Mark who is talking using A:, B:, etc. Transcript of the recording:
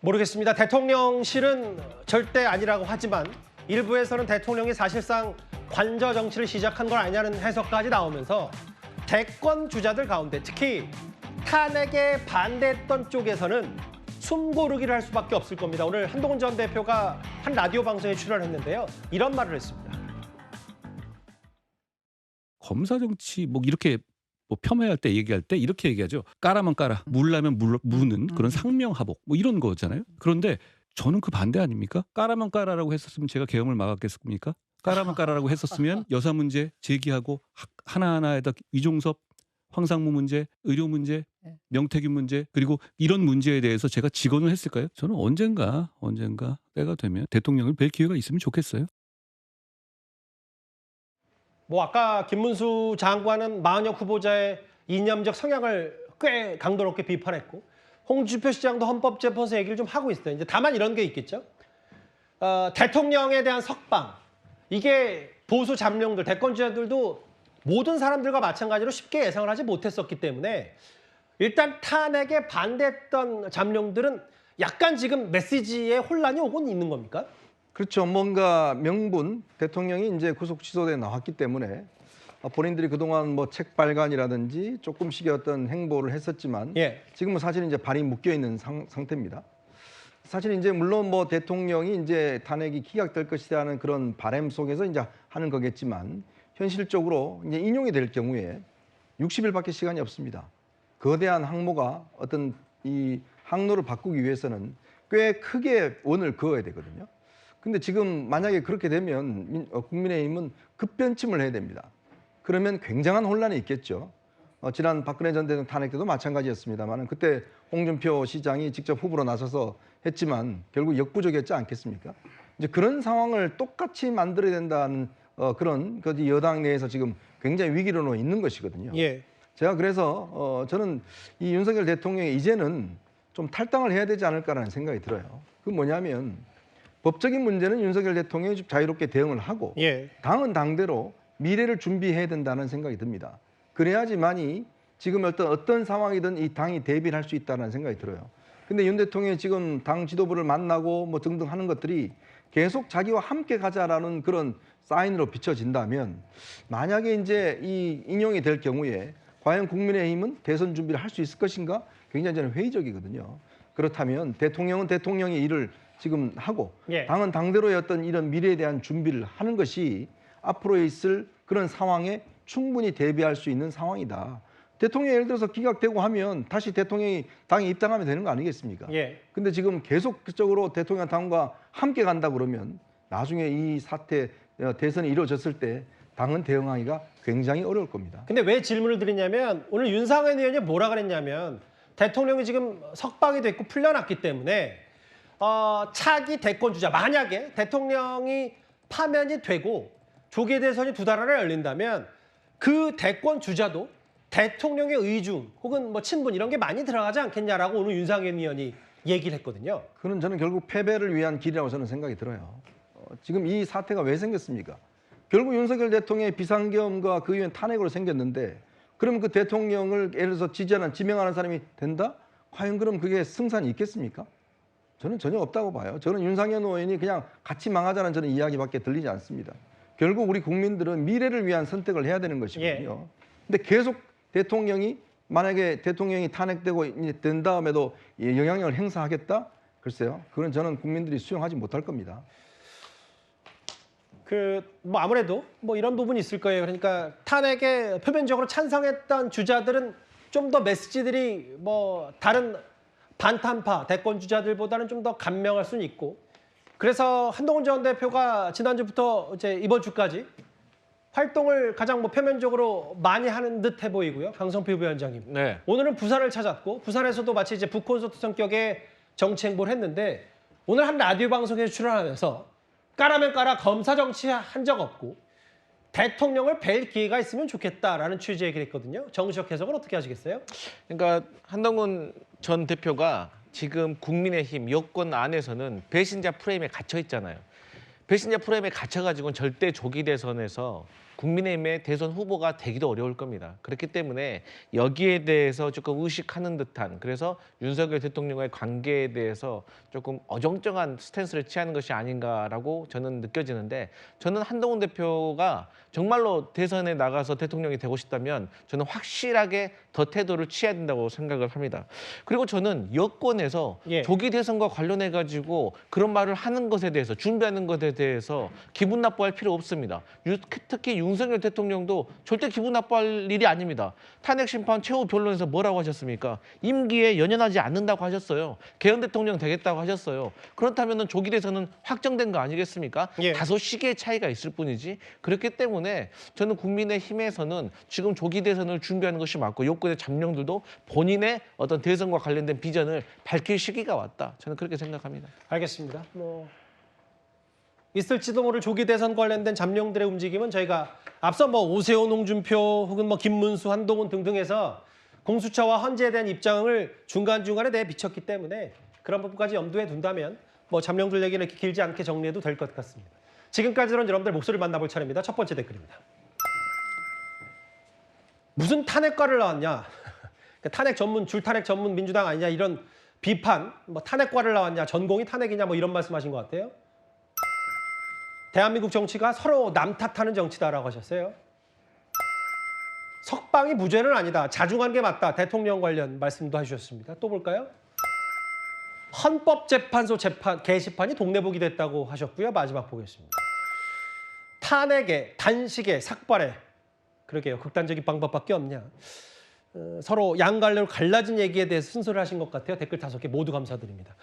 A: 모르겠습니다. 대통령실은 절대 아니라고 하지만 일부에서는 대통령이 사실상 관저 정치를 시작한 건 아니냐는 해석까지 나오면서 대권 주자들 가운데 특히 탄핵에 반대했던 쪽에서는 숨고르기를 할 수밖에 없을 겁니다. 오늘 한동훈 전 대표가 한 라디오 방송에 출연했는데요. 이런 말을 했습니다.
B: 검사 정치 뭐 이렇게 뭐 폄훼할 때 얘기할 때 이렇게 얘기하죠. 까라면 까라, 물라면 무는 그런 상명하복 뭐 이런 거잖아요. 그런데 저는 그 반대 아닙니까? 까라면 까라라고 했었으면 제가 계엄을 막았겠습니까? 까라면 까라라고 했었으면 여사 문제 제기하고 하나하나에다 이종섭, 황상무 문제, 의료 문제, 명태균 문제 그리고 이런 문제에 대해서 제가 직언을 했을까요? 저는 언젠가 때가 되면 대통령을 뵐 기회가 있으면 좋겠어요.
A: 뭐 아까 김문수 장관은 마은혁 후보자의 이념적 성향을 꽤 강도 높게 비판했고 홍준표 시장도 헌법재판소 얘기를 좀 하고 있어요. 이제 다만 이런 게 있겠죠. 대통령에 대한 석방 이게 보수 잠룡들, 대권주자들도 모든 사람들과 마찬가지로 쉽게 예상을 하지 못했었기 때문에 일단 탄핵에 반대했던 잠룡들은 약간 지금 메시지에 혼란이 오곤 있는 겁니까?
C: 그렇죠. 뭔가 명분, 대통령이 이제 구속 취소돼 나왔기 때문에 본인들이 그동안 뭐 책 발간이라든지 조금씩의 어떤 행보를 했었지만 지금은 사실 이제 발이 묶여 있는 상태입니다. 사실 이제 물론 뭐 대통령이 이제 탄핵이 기각될 것이라는 그런 바람 속에서 이제 하는 거겠지만 현실적으로 이제 인용이 될 경우에 60일밖에 시간이 없습니다. 거대한 항모가 어떤 이 항로를 바꾸기 위해서는 꽤 크게 원을 그어야 되거든요. 근데 지금 만약에 그렇게 되면 국민의힘은 급변침을 해야 됩니다. 그러면 굉장한 혼란이 있겠죠. 지난 박근혜 전 대통령 탄핵 때도 마찬가지였습니다만 그때 홍준표 시장이 직접 후보로 나서서 했지만 결국 역부족이었지 않겠습니까? 이제 그런 상황을 똑같이 만들어야 된다는 그런 여당 내에서 지금 굉장히 위기로 있는 것이거든요. 제가 그래서 저는 이 윤석열 대통령이 이제는 좀 탈당을 해야 되지 않을까라는 생각이 들어요. 그 뭐냐면 법적인 문제는 윤석열 대통령이 좀 자유롭게 대응을 하고 당은 당대로 미래를 준비해야 된다는 생각이 듭니다. 그래야지만이 지금 어떤 상황이든 이 당이 대비를 할 수 있다는 생각이 들어요. 근데 윤 대통령이 지금 당 지도부를 만나고 뭐 등등 하는 것들이 계속 자기와 함께 가자라는 그런 사인으로 비춰진다면 만약에 이제 이 인용이 될 경우에 과연 국민의힘은 대선 준비를 할 수 있을 것인가? 굉장히 저는 회의적이거든요. 그렇다면 대통령은 대통령의 일을 지금 하고 당은 당대로의 어떤 이런 미래에 대한 준비를 하는 것이 앞으로 있을 그런 상황에 충분히 대비할 수 있는 상황이다. 대통령이 예를 들어서 기각되고 하면 다시 대통령이 당에 입당하면 되는 거 아니겠습니까? 근데 지금 계속적으로 대통령 당과 함께 간다 그러면 나중에 이 사태 대선이 이루어졌을 때 당은 대응하기가 굉장히 어려울 겁니다.
A: 근데 왜 질문을 드리냐면 오늘 윤상현 의원이 뭐라 그랬냐면 대통령이 지금 석방이 됐고 풀려났기 때문에 차기 대권 주자 만약에 대통령이 파면이 되고 조기 대선이 2달 안에 열린다면 그 대권 주자도 대통령의 의중 혹은 뭐 친분 이런 게 많이 들어가지 않겠냐라고 오늘 윤상현 의원이 얘기를 했거든요.
C: 그는 저는 결국 패배를 위한 길이라고 저는 생각이 들어요. 지금 이 사태가 왜 생겼습니까? 결국 윤석열 대통령의 비상계엄과 그 이후엔 탄핵으로 생겼는데 그럼 그 대통령을 예를 들어서 지지하는 지명하는 사람이 된다? 과연 그럼 그게 승산이 있겠습니까? 저는 전혀 없다고 봐요. 저는 윤상현 의원이 그냥 같이 망하자는 저는 이야기밖에 들리지 않습니다. 결국 우리 국민들은 미래를 위한 선택을 해야 되는 것이거든요. 근데 계속 대통령이 만약에 대통령이 탄핵되고 된 다음에도 영향력을 행사하겠다? 글쎄요. 그건 저는 국민들이 수용하지 못할 겁니다.
A: 뭐 아무래도 뭐 이런 부분이 있을 거예요. 그러니까 탄핵에 표면적으로 찬성했던 주자들은 좀 더 메시지들이 뭐 다른 반탄파 대권 주자들보다는 좀 더 간명할 수는 있고 그래서 한동훈 전 대표가 지난주부터 이제 이번 주까지 활동을 가장 뭐 표면적으로 많이 하는 듯해 보이고요. 강성필 부위원장님. 오늘은 부산을 찾았고 부산에서도 마치 이제 북콘서트 성격의 정치 행보를 했는데 오늘 한 라디오 방송에 출연하면서 까라면 까라 검사 정치 한 적 없고 대통령을 뵐 기회가 있으면 좋겠다라는 취지의 얘기를 했거든요. 정시혁 해석은 어떻게 하시겠어요?
D: 그러니까 한동훈 전 대표가 지금 국민의힘 여권 안에서는 배신자 프레임에 갇혀 있잖아요. 배신자 프레임에 갇혀가지고는 절대 조기 대선에서 국민의힘의 대선 후보가 되기도 어려울 겁니다. 그렇기 때문에 여기에 대해서 조금 의식하는 듯한, 그래서 윤석열 대통령과의 관계에 대해서 조금 어정쩡한 스탠스를 취하는 것이 아닌가라고 저는 느껴지는데, 저는 한동훈 대표가 정말로 대선에 나가서 대통령이 되고 싶다면 저는 확실하게 더 태도를 취해야 된다고 생각을 합니다. 그리고 저는 여권에서
A: 예.
D: 조기 대선과 관련해 가지고 그런 말을 하는 것에 대해서, 준비하는 것에 대해서 기분 나빠할 필요 없습니다. 특히 윤석열 대통령도 절대 기분 나빠할 일이 아닙니다. 탄핵 심판 최후 변론에서 뭐라고 하셨습니까? 임기에 연연하지 않는다고 하셨어요. 개헌 대통령 되겠다고 하셨어요. 그렇다면 조기 대선은 확정된 거 아니겠습니까?
A: 예.
D: 다소 시기의 차이가 있을 뿐이지. 그렇기 때문에 저는 국민의힘에서는 지금 조기 대선을 준비하는 것이 맞고, 여권의 잠룡들도 본인의 어떤 대선과 관련된 비전을 밝힐 시기가 왔다. 저는 그렇게 생각합니다.
A: 알겠습니다. 뭐 있을지도 모를 조기 대선 관련된 잠룡들의 움직임은 저희가 앞서 뭐 오세훈, 홍준표 혹은 뭐 김문수, 한동훈 등등해서 공수처와 헌재에 대한 입장을 중간중간에 내에 비쳤기 때문에 그런 부분까지 염두에 둔다면 뭐 잠룡들 얘기는 이렇게 길지 않게 정리해도 될 것 같습니다. 지금까지는 여러분들 목소리를 만나볼 차례입니다. 첫 번째 댓글입니다. 무슨 탄핵과를 나왔냐? 탄핵 전문, 줄탄핵 전문 민주당 아니냐, 이런 비판, 뭐 탄핵과를 나왔냐, 전공이 탄핵이냐, 뭐 이런 말씀하신 것 같아요. 대한민국 정치가 서로 남 탓하는 정치다라고 하셨어요. 석방이 무죄는 아니다, 자중한 게 맞다, 대통령 관련 말씀도 해주셨습니다. 또 볼까요? 헌법재판소 게시판이 동네북이 됐다고 하셨고요. 마지막 보겠습니다. 탄핵에, 단식에, 삭발에, 그러게요, 극단적인 방법밖에 없냐. 서로 양갈래로 갈라진 얘기에 대해서 순서를 하신 것 같아요. 댓글 5개 모두 감사드립니다.